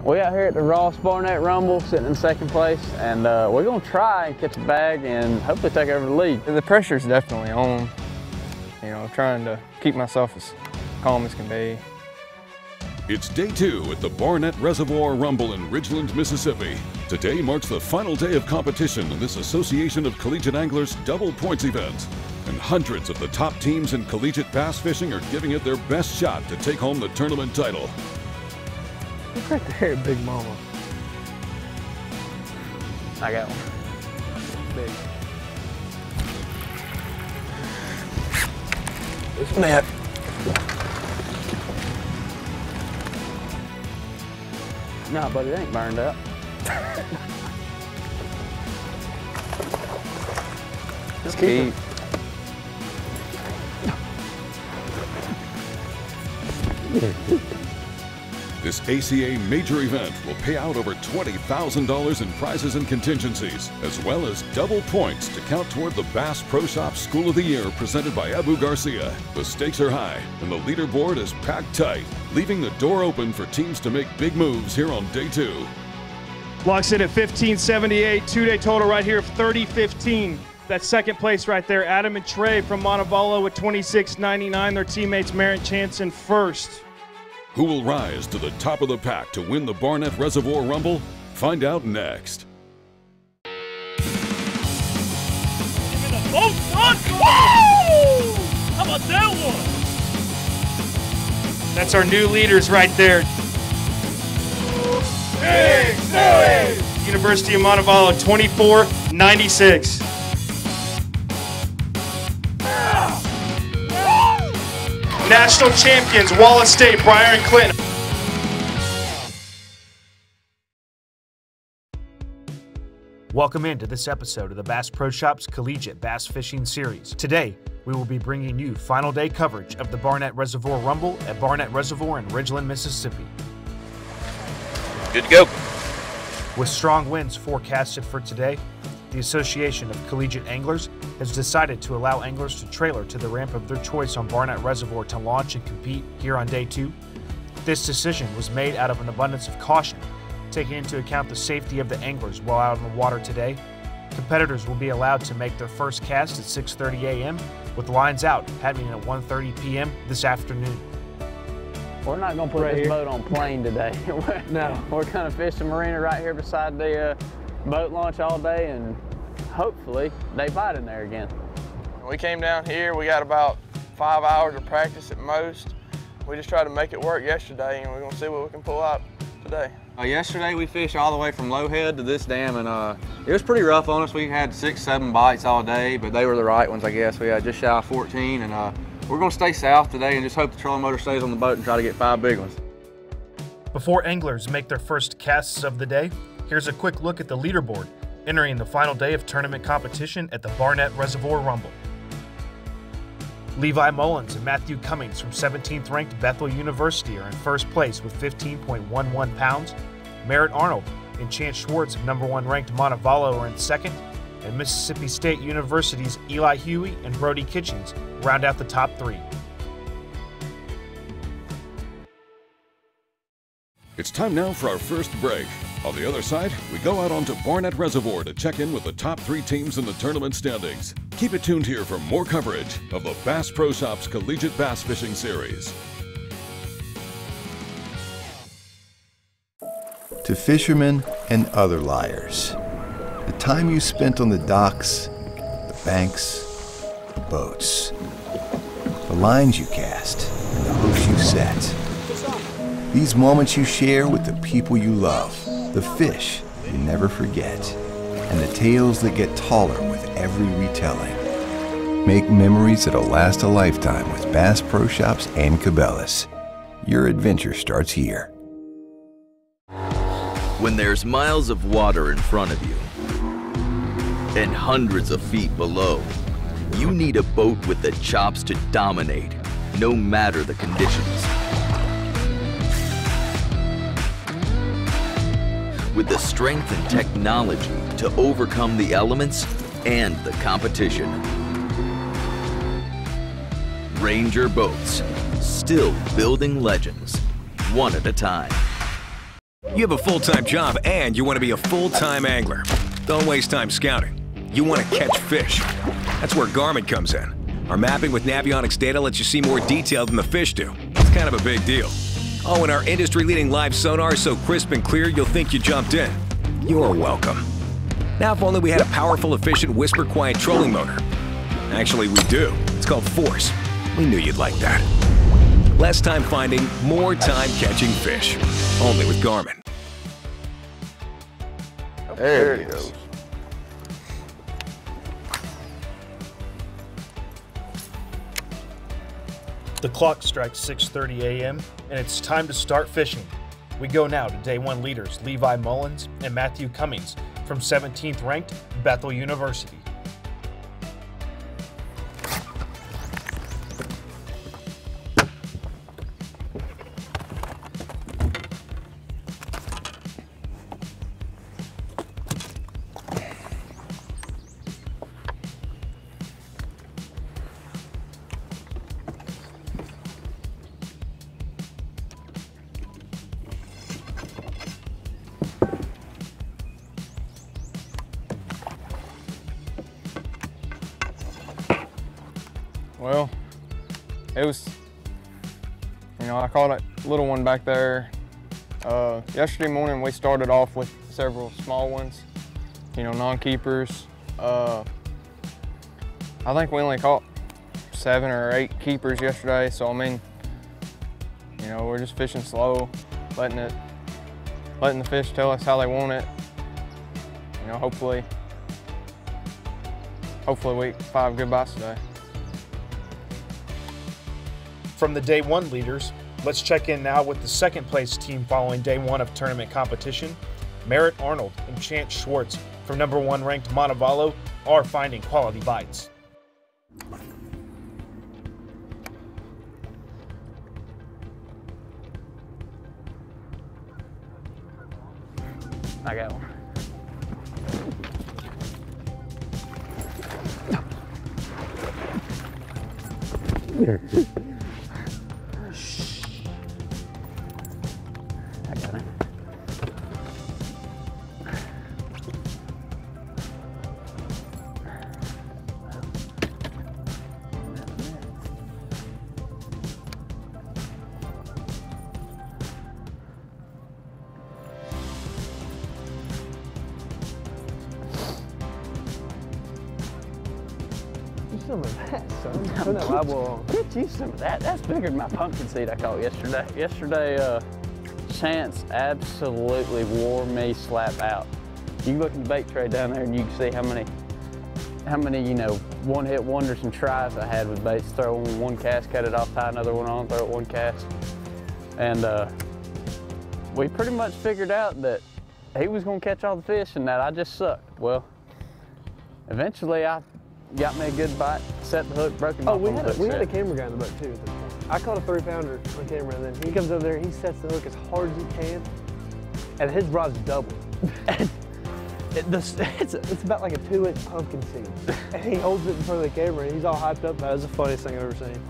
We out here at the Barnett Rumble, sitting in second place, and we're gonna try and catch a bag and hopefully take over the lead. The pressure's definitely on. You know, trying to keep myself as calm as can be. It's day 2 at the Barnett Reservoir Rumble in Ridgeland, Mississippi. Today marks the final day of competition in this Association of Collegiate Anglers double points event. And hundreds of the top teams in collegiate bass fishing are giving it their best shot to take home the tournament title. Look right there, Big Mama. I got one. Big. This net. Nah, buddy, it ain't burned up. Just keep. This ACA major event will pay out over $20,000 in prizes and contingencies, as well as double points to count toward the Bass Pro Shop School of the Year presented by Abu Garcia. The stakes are high, and the leaderboard is packed tight, leaving the door open for teams to make big moves here on day 2. Locks in at 1578, 2-day total right here of 30-15. That's second place right there. Adam and Trey from Montevallo with 26.99. Their teammates Merritt Chance in first. Who will rise to the top of the pack to win the Barnett Reservoir Rumble? Find out next. Give me the boat, son! Woo! How about that one? That's our new leaders right there. Big Silly! University of Montevallo, 24.96. National champions, Wallace State, Briar and Clinton. Welcome into this episode of the Bass Pro Shop's Collegiate Bass Fishing Series. Today, we will be bringing you final day coverage of the Barnett Reservoir Rumble at Barnett Reservoir in Ridgeland, Mississippi. Good to go. With strong winds forecasted for today, the Association of Collegiate Anglers has decided to allow anglers to trailer to the ramp of their choice on Barnett Reservoir to launch and compete here on day 2. This decision was made out of an abundance of caution, taking into account the safety of the anglers while out on the water today. Competitors will be allowed to make their first cast at 6:30 a.m. with lines out happening at 1:30 p.m. this afternoon. We're not gonna put this boat on plane today. No. We're gonna fish the marina right here beside the boat launch all day, and hopefully they bite in there again. We came down here, we got about 5 hours of practice at most. We just tried to make it work yesterday, and we're gonna see what we can pull out today. Yesterday we fished all the way from Lowhead to this dam, and it was pretty rough on us. We had 6-7 bites all day, but they were the right ones, I guess. We had just shy of 14, and we're gonna stay south today and just hope the trolling motor stays on the boat and try to get 5 big ones. Before anglers make their first casts of the day, here's a quick look at the leaderboard entering the final day of tournament competition at the Barnett Reservoir Rumble. Levi Mullins and Matthew Cummings from 17th ranked Bethel University are in first place with 15.11 pounds. Merritt Arnold and Chance Schwartz of #1 ranked Montevallo are in second, and Mississippi State University's Eli Huey and Brody Kitchens round out the top 3. It's time now for our first break. On the other side, we go out onto Barnett Reservoir to check in with the top 3 teams in the tournament standings. Keep it tuned here for more coverage of the Bass Pro Shop's Collegiate Bass Fishing Series. To fishermen and other liars, the time you spent on the docks, the banks, the boats, the lines you cast, and the hooks you set. These moments you share with the people you love, the fish you never forget, and the tales that get taller with every retelling. Make memories that'll last a lifetime with Bass Pro Shops and Cabela's. Your adventure starts here. When there's miles of water in front of you and hundreds of feet below, you need a boat with the chops to dominate, no matter the conditions. With the strength and technology to overcome the elements and the competition. Ranger Boats, still building legends, one at a time. You have a full-time job and you want to be a full-time angler. Don't waste time scouting. You want to catch fish. That's where Garmin comes in. Our mapping with Navionics data lets you see more detail than the fish do. It's kind of a big deal. Oh, and our industry-leading live sonar is so crisp and clear you'll think you jumped in. You're welcome. Now if only we had a powerful, efficient, whisper-quiet trolling motor. Actually, we do. It's called Force. We knew you'd like that. Less time finding, more time catching fish. Only with Garmin. There it goes. The clock strikes 6:30 a.m. and it's time to start fishing. We go now to day one leaders Levi Mullins and Matthew Cummings from 17th ranked Bethel University. Well, it was, I caught a little one back there. Yesterday morning we started off with several small ones, non-keepers. I think we only caught 7 or 8 keepers yesterday, so we're just fishing slow, letting the fish tell us how they want it. Hopefully we 5 good bites today. From the day one leaders, let's check in now with the second place team following day one of tournament competition. Merritt Arnold and Chance Schwartz from number 1 ranked Montevallo are finding quality bites. I got one. I got it. Some of that, son. Put that live well on. Get you some of that. That's bigger than my pumpkin seed I caught yesterday. Yesterday, Chance absolutely wore me slap out. You can look at the bait tray down there and you can see how many one-hit wonders and tries I had with baits. Throw on one cast, cut it off, tie another one on, throw it one cast. And we pretty much figured out that he was gonna catch all the fish and that I just sucked. Well, eventually I got me a good bite, set the hook, broke him off. We had a camera guy in the boat too. I caught a 3-pounder on camera, and then he comes over there, he sets the hook as hard as he can, and his rod's double. It's about like a 2-inch pumpkin seed, and he holds it in front of the camera, and he's all hyped up about it. It's the funniest thing I've ever seen.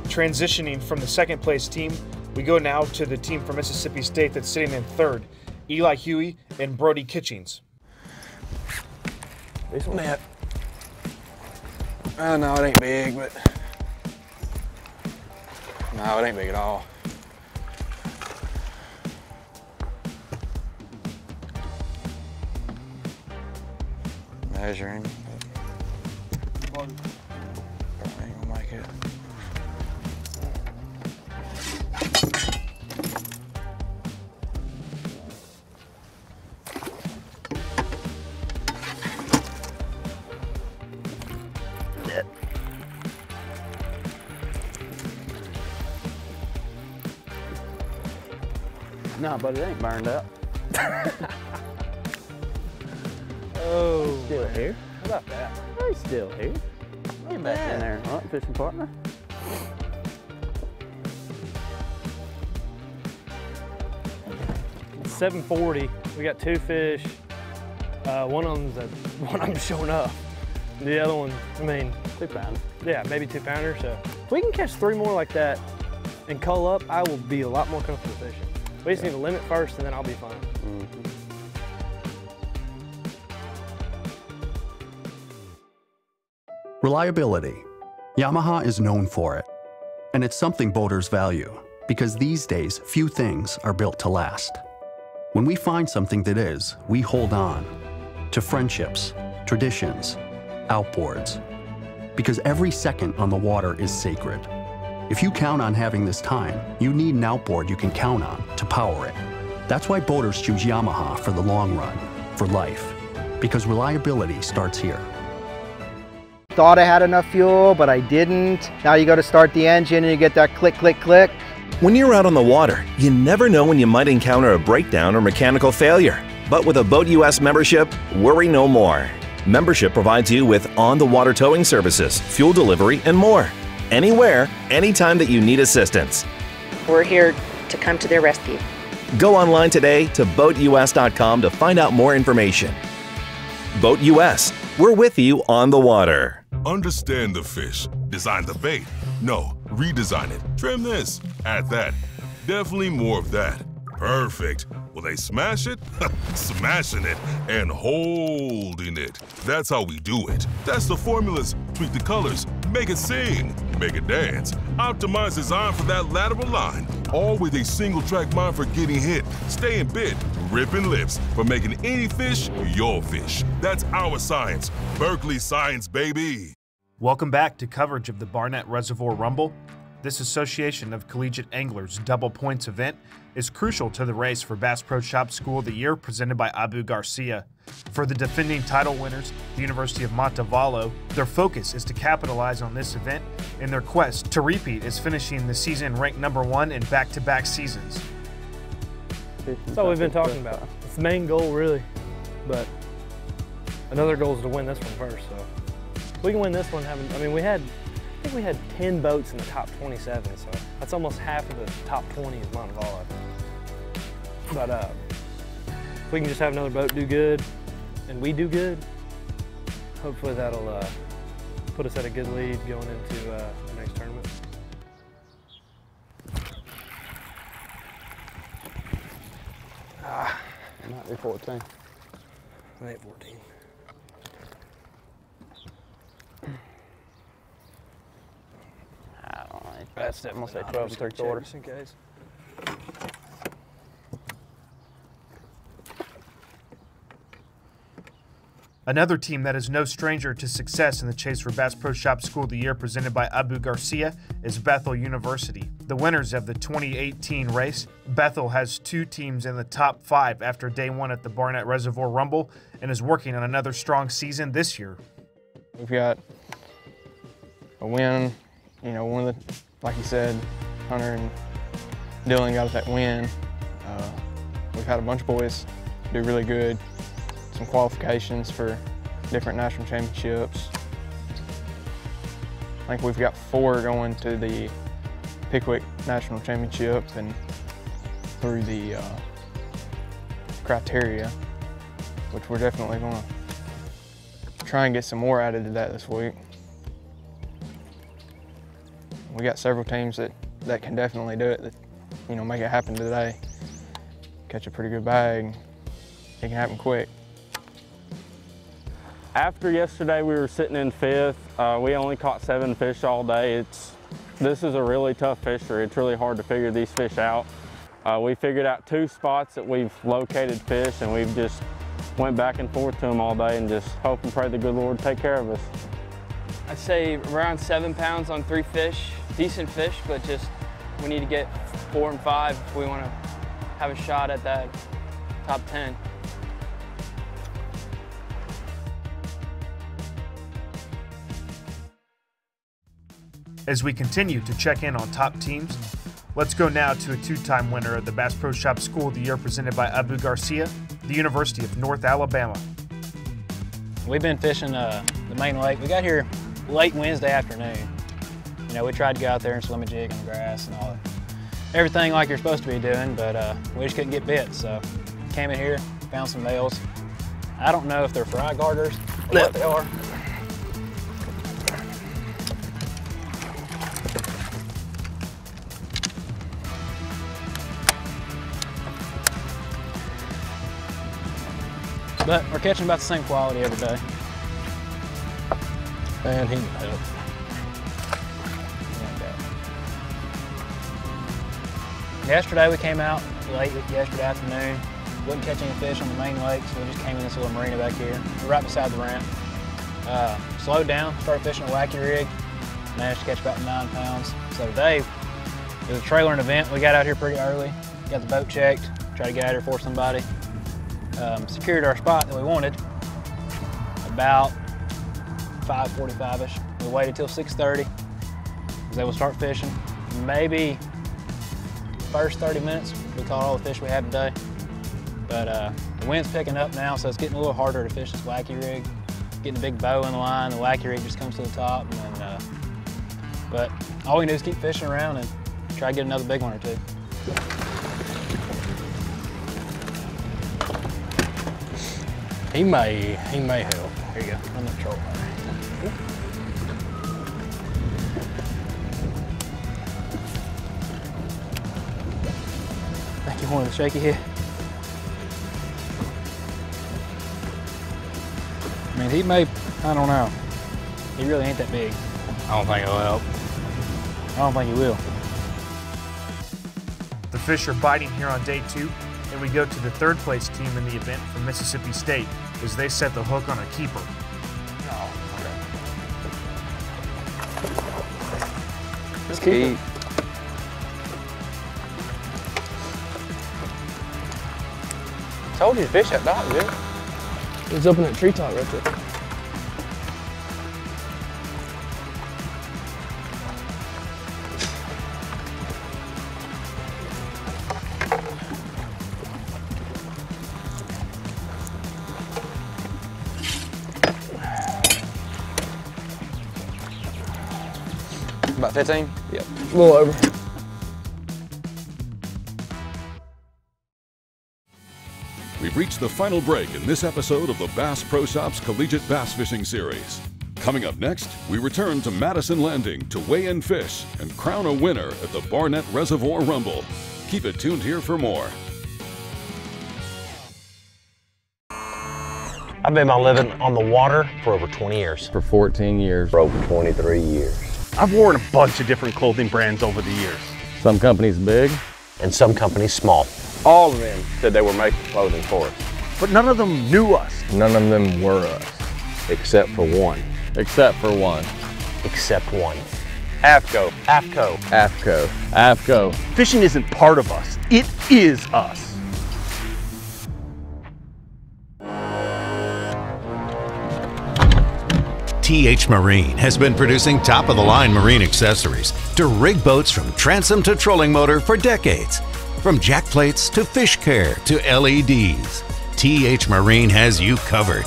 Transitioning from the second place team, we go now to the team from Mississippi State that's sitting in third, Eli Huey and Brody Kitchings. This one net. No, it ain't big, but no, it ain't big at all. Measuring, but probably ain't gonna make it. No, but it ain't burned up. Oh, Still here. how about that? He's still here. Get back in there, hunt fishing partner. It's 7:40. We got 2 fish. One of them's showing up. The other one, 2 pounds. yeah, maybe 2-pounder. So if we can catch 3 more like that, and cull up, I will be a lot more comfortable fishing. We just need to limit first, and then I'll be fine. Reliability. Yamaha is known for it. And it's something boaters value, because these days, few things are built to last. When we find something that is, we hold on to friendships, traditions, outboards. Because every second on the water is sacred. If you count on having this time, you need an outboard you can count on to power it. That's why boaters choose Yamaha for the long run, for life. Because reliability starts here. Thought I had enough fuel, but I didn't. Now you go to start the engine and you get that click, click, click. When you're out on the water, you never know when you might encounter a breakdown or mechanical failure. But with a Boat US membership, worry no more. Membership provides you with on-the-water towing services, fuel delivery, and more. Anywhere, anytime that you need assistance. We're here to come to their rescue. Go online today to boatus.com to find out more information. Boat US, we're with you on the water. Understand the fish, design the bait. No, redesign it. Trim this, add that. Definitely more of that. Perfect. Will they smash it? Smashing it and holding it. That's how we do it. That's the formulas. Tweak the colors, make it sing, make it dance. Optimize design for that lateral line. All with a single track mind for getting hit, staying bit, ripping lips, for making any fish your fish. That's our science. Berkeley science, baby. Welcome back to coverage of the Barnett Reservoir Rumble. This Association of Collegiate Anglers double points event is crucial to the race for Bass Pro Shop School of the Year presented by Abu Garcia. For the defending title winners, the University of Montevallo, their focus is to capitalize on this event, and their quest to repeat is finishing the season ranked #1 in back-to-back seasons. That's all we've been talking about. It's the main goal, really, but another goal is to win this one first. So if we can win this one, I think we had 10 boats in the top 27, so that's almost half of the top 20 is Montevallo. But if we can just have another boat do good, and we do good, hopefully that'll put us at a good lead going into the next tournament. Might be 14. I think 14. I don't know. That's I'm gonna say 12 and 3/4. Just in case. Another team that is no stranger to success in the chase for Bass Pro Shop School of the Year presented by Abu Garcia is Bethel University. The winners of the 2018 race, Bethel has 2 teams in the top 5 after day 1 at the Barnett Reservoir Rumble and is working on another strong season this year. We've got a win, you know, one of the, like you said, Hunter and Dylan got us that win. We've had a bunch of boys do really good. Some qualifications for different national championships. I think we've got 4 going to the Pickwick National Championship and through the criteria, which we're definitely going to try and get some more added to that this week. We got several teams that can definitely do it, that, you know, make it happen today. Catch a pretty good bag, it can happen quick. After yesterday, we were sitting in 5th. We only caught 7 fish all day. This is a really tough fishery. It's really hard to figure these fish out. We figured out 2 spots that we've located fish, and we've just went back and forth to them all day and just hope and pray the good Lord take care of us. I'd say around 7 pounds on 3 fish. Decent fish, but just we need to get 4 and 5 if we want to have a shot at that top 10. As we continue to check in on top teams, let's go now to a 2-time winner of the Bass Pro Shop School of the Year presented by Abu Garcia, the University of North Alabama. We've been fishing the main lake. We got here late Wednesday afternoon. You know, we tried to go out there and swim a jig in the grass and all everything like you're supposed to be doing, but we just couldn't get bit. So came in here, found some males. I don't know if they're fry garters or what they are. but we're catching about the same quality every day. And he can help. Yesterday we came out late yesterday afternoon. Wouldn't catch any fish on the main lake, so we just came in this little marina back here. We're right beside the ramp. Slowed down, started fishing a wacky rig. Managed to catch about 9 pounds. So today, it was a trailering event. We got out here pretty early, got the boat checked, tried to get out here for somebody. Secured our spot that we wanted about 5:45-ish. We waited till 6:30. Was able to start fishing. Maybe first 30 minutes, we caught all the fish we had today. But the wind's picking up now, so it's getting a little harder to fish this wacky rig. Getting a big bow in the line, the wacky rig just comes to the top. And then, but all we can do is keep fishing around and try to get another big one or two. He may help. Here you go. Run that troll line. I think you wanted a shaky here. I mean, he may, I don't know. He really ain't that big. I don't think it'll help. I don't think he will. The fish are biting here on day 2, and we go to the 3rd place team in the event from Mississippi State as they set the hook on a keeper. Just keep. Told you to fish that dock, dude. He's up in that tree top right there. About 15? Yep, a little over. We've reached the final break in this episode of the Bass Pro Shops Collegiate Bass Fishing Series. Coming up next, we return to Madison Landing to weigh in fish and crown a winner at the Barnett Reservoir Rumble. Keep it tuned here for more. I've made my living on the water for over 20 years. For 14 years. For over 23 years. I've worn a bunch of different clothing brands over the years. Some companies big and some companies small. All of them said they were making clothing for us. But none of them knew us. None of them were us, except for one. Except for one. Except one. AFCO. AFCO. AFCO. AFCO. Fishing isn't part of us. It is us. TH Marine has been producing top-of-the-line marine accessories to rig boats from transom to trolling motor for decades. From jack plates to fish care to LEDs, TH Marine has you covered.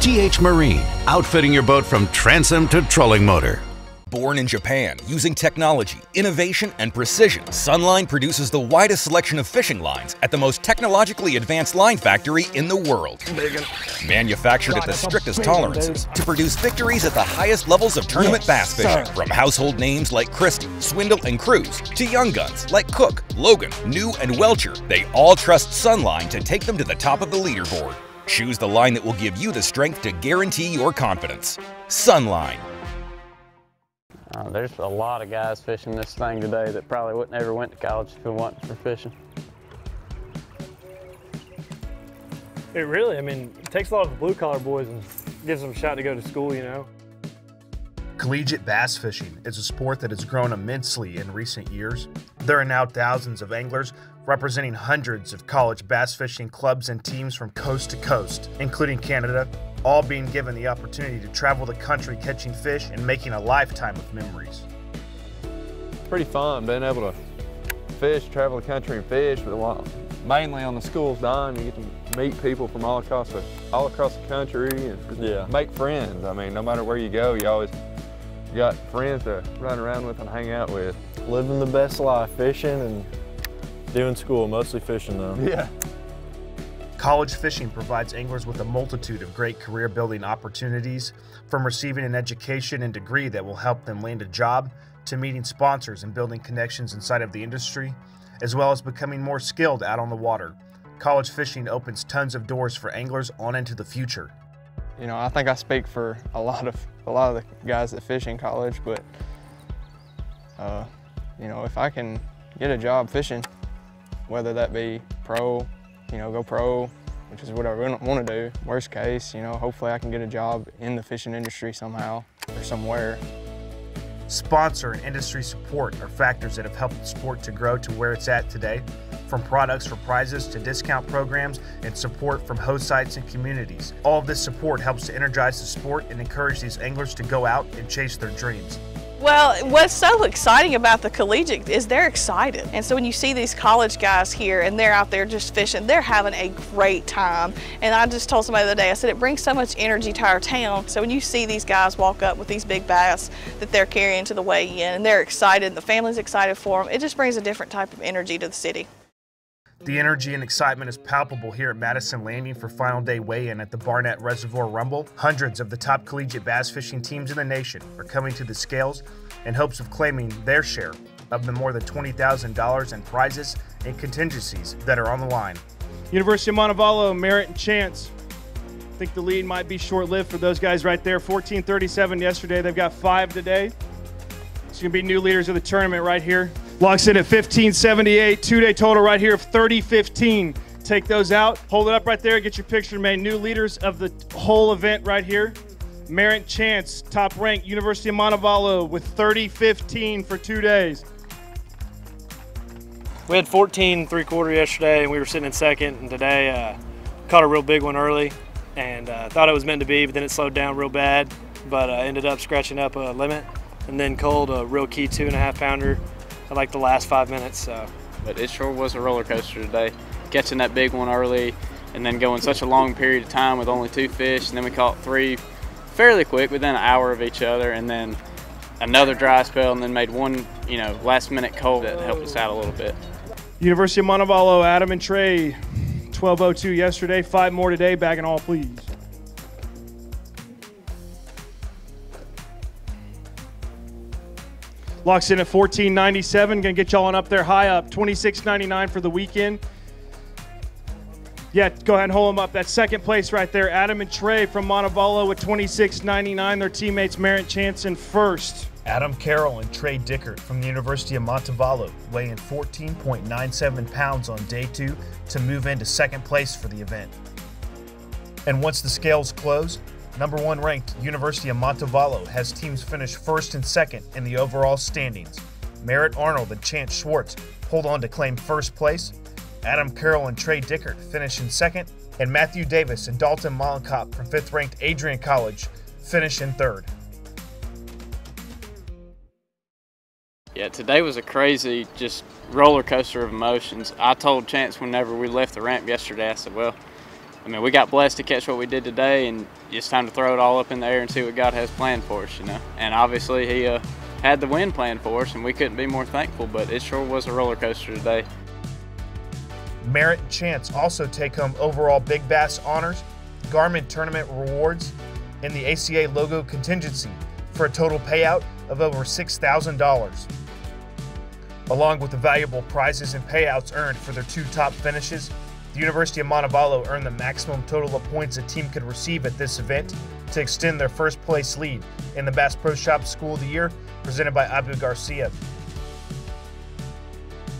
TH Marine, outfitting your boat from transom to trolling motor. Born in Japan, using technology, innovation, and precision, Sunline produces the widest selection of fishing lines at the most technologically advanced line factory in the world. Manufactured at the strictest tolerances to produce victories at the highest levels of tournament bass fishing. From household names like Christie, Swindle, and Cruz to young guns like Cook, Logan, New, and Welcher, they all trust Sunline to take them to the top of the leaderboard. Choose the line that will give you the strength to guarantee your confidence. Sunline. There's a lot of guys fishing this thing today that probably wouldn't ever went to college if it wasn't for fishing. It really, I mean, it takes a lot of the blue-collar boys and gives them a shot to go to school, you know? Collegiate bass fishing is a sport that has grown immensely in recent years. There are now thousands of anglers representing hundreds of college bass fishing clubs and teams from coast to coast, including Canada, all being given the opportunity to travel the country catching fish and making a lifetime of memories. It's pretty fun being able to fish, travel the country and fish, but mainly on the school's dime, you get to meet people from all across the country and make friends. I mean, no matter where you go, you got friends to run around with and hang out with. Living the best life, fishing and doing school, mostly fishing though. Yeah. College fishing provides anglers with a multitude of great career-building opportunities, from receiving an education and degree that will help them land a job, to meeting sponsors and building connections inside of the industry, as well as becoming more skilled out on the water. College fishing opens tons of doors for anglers on into the future. You know, I think I speak for a lot of the guys that fish in college, but you know, if I can get a job fishing, whether that be pro, you know, go pro, which is what I really want to do. Worst case, you know, hopefully I can get a job in the fishing industry somehow or somewhere. Sponsor and industry support are factors that have helped the sport to grow to where it's at today. From products for prizes to discount programs and support from host sites and communities. All of this support helps to energize the sport and encourage these anglers to go out and chase their dreams. Well, what's so exciting about the collegiate is they're excited. And so when you see these college guys here and they're out there just fishing, they're having a great time. And I just told somebody the other day, I said it brings so much energy to our town. So when you see these guys walk up with these big bass that they're carrying to the weigh-in and they're excited and the family's excited for them, it just brings a different type of energy to the city. The energy and excitement is palpable here at Madison Landing for final day weigh-in at the Barnett Reservoir Rumble. Hundreds of the top collegiate bass fishing teams in the nation are coming to the scales in hopes of claiming their share of the more than $20,000 in prizes and contingencies that are on the line. University of Montevallo, Merritt and Chance. I think the lead might be short-lived for those guys right there. 14:37 yesterday. They've got 5 today. It's going to be new leaders of the tournament right here. Locks in at 1578, 2-day total right here of 3015. Take those out, hold it up right there, get your picture made. New leaders of the whole event right here. Merritt Chance, top ranked, University of Montevallo with 3015 for 2 days. We had 14 3/4 yesterday and we were sitting in second, and today caught a real big one early and thought it was meant to be, but then it slowed down real bad, but ended up scratching up a limit and then culled a real key 2.5 pounder at like the last 5 minutes. So. But it sure was a roller coaster today. Catching that big one early and then going such a long period of time with only 2 fish, and then we caught 3 fairly quick within an hour of each other, and then another dry spell, and then made one, you know, last minute cold that helped us out a little bit. University of Montevallo, Adam and Trey, 12:02 yesterday, 5 more today, bag and all please. Locks in at 1497, gonna get y'all on up there high up, 26.99 for the weekend. Yeah, go ahead and hold them up. That's second place right there. Adam and Trey from Montevallo with 26.99. Their teammates Merritt Chance in first. Adam Carroll and Trey Dickert from the University of Montevallo weigh in 14.97 pounds on day 2 to move into second place for the event. And once the scales close, number 1 ranked University of Montevallo has teams finish first and second in the overall standings. Merritt Arnold and Chance Schwartz hold on to claim first place. Adam Carroll and Trey Dickert finish in second, and Matthew Davis and Dalton Mollenkop from 5th ranked Adrian College finish in third. Yeah, today was a crazy just roller coaster of emotions. I told Chance whenever we left the ramp yesterday, I said, well, I mean, we got blessed to catch what we did today, and it's time to throw it all up in the air and see what God has planned for us, you know. And obviously he had the win planned for us, and we couldn't be more thankful, but it sure was a roller coaster today. Merritt and Chance also take home overall Big Bass honors, Garmin tournament rewards, and the ACA logo contingency for a total payout of over $6,000. Along with the valuable prizes and payouts earned for their 2 top finishes, the University of Montevallo earned the maximum total of points a team could receive at this event to extend their first place lead in the Bass Pro Shop School of the Year presented by Abu Garcia.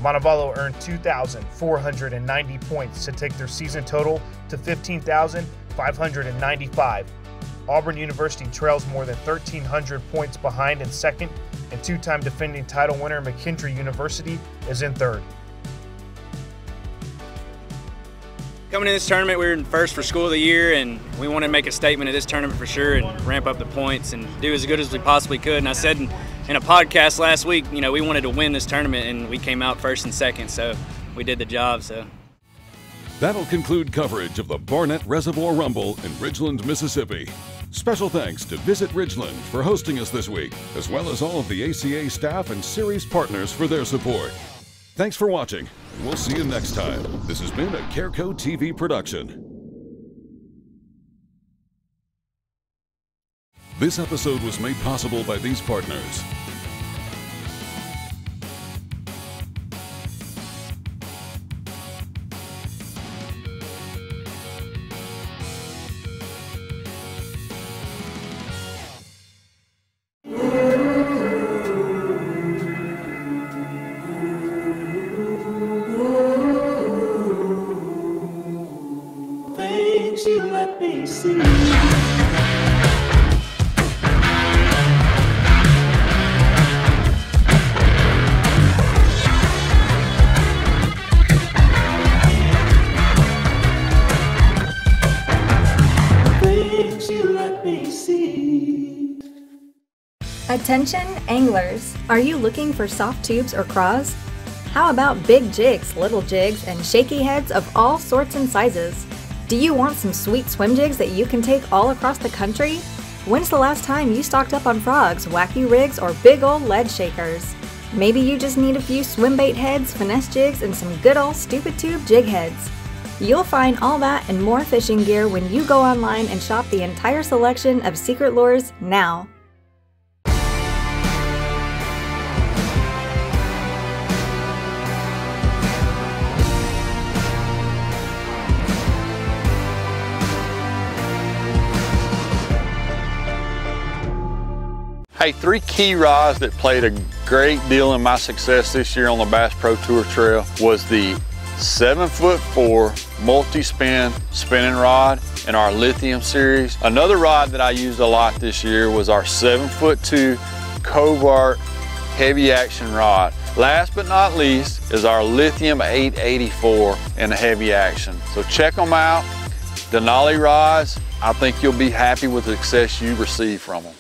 Montevallo earned 2,490 points to take their season total to 15,595. Auburn University trails more than 1,300 points behind in second, and 2-time defending title winner McKendree University is in third. Coming in this tournament, we were in first for School of the Year, and we wanted to make a statement at this tournament for sure and ramp up the points and do as good as we possibly could. And I said in a podcast last week, you know, we wanted to win this tournament, and we came out first and second, so we did the job. So that'll conclude coverage of the Barnett Reservoir Rumble in Ridgeland, Mississippi. Special thanks to Visit Ridgeland for hosting us this week, as well as all of the ACA staff and series partners for their support. Thanks for watching. We'll see you next time. This has been a Careco TV production. This episode was made possible by these partners. Things you let me see. Attention anglers, are you looking for soft tubes or craws? How about big jigs, little jigs, and shaky heads of all sorts and sizes? Do you want some sweet swim jigs that you can take all across the country? When's the last time you stocked up on frogs, wacky rigs, or big old lead shakers? Maybe you just need a few swim bait heads, finesse jigs, and some good old stupid tube jig heads. You'll find all that and more fishing gear when you go online and shop the entire selection of Secret Lures now. Hey, 3 key rods that played a great deal in my success this year on the Bass Pro Tour Trail was the 7'4" multi-spin spinning rod in our lithium series. Another rod that I used a lot this year was our 7'2" Covart heavy action rod. Last but not least is our lithium 884 in the heavy action. So check them out. Denali rods, I think you'll be happy with the success you receive from them.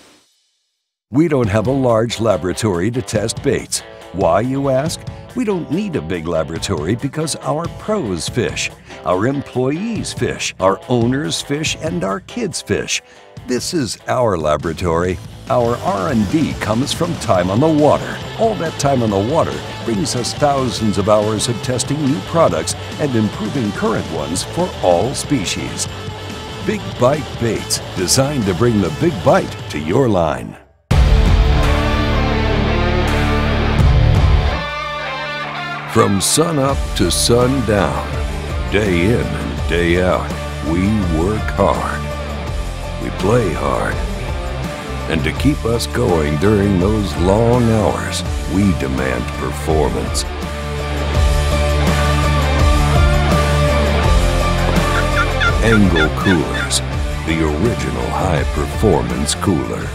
We don't have a large laboratory to test baits. Why, you ask? We don't need a big laboratory because our pros fish, our employees fish, our owners fish, and our kids fish. This is our laboratory. Our R&D comes from time on the water. All that time on the water brings us thousands of hours of testing new products and improving current ones for all species. Big Bite Baits, designed to bring the big bite to your line. From sun up to sundown, day in and day out, we work hard. We play hard. And to keep us going during those long hours, we demand performance. Angle Coolers, the original high-performance cooler.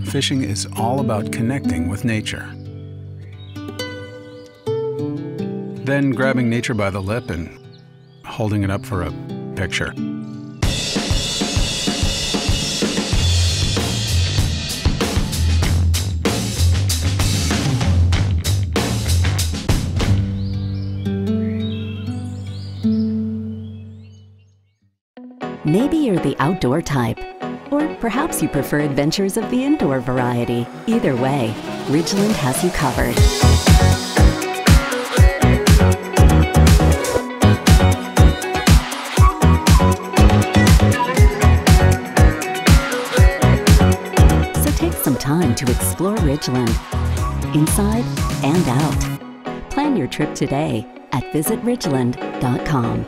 Fishing is all about connecting with nature. Then grabbing nature by the lip and holding it up for a picture. Maybe you're the outdoor type. Or perhaps you prefer adventures of the indoor variety. Either way, Ridgeland has you covered. So take some time to explore Ridgeland, inside and out. Plan your trip today at visitridgeland.com.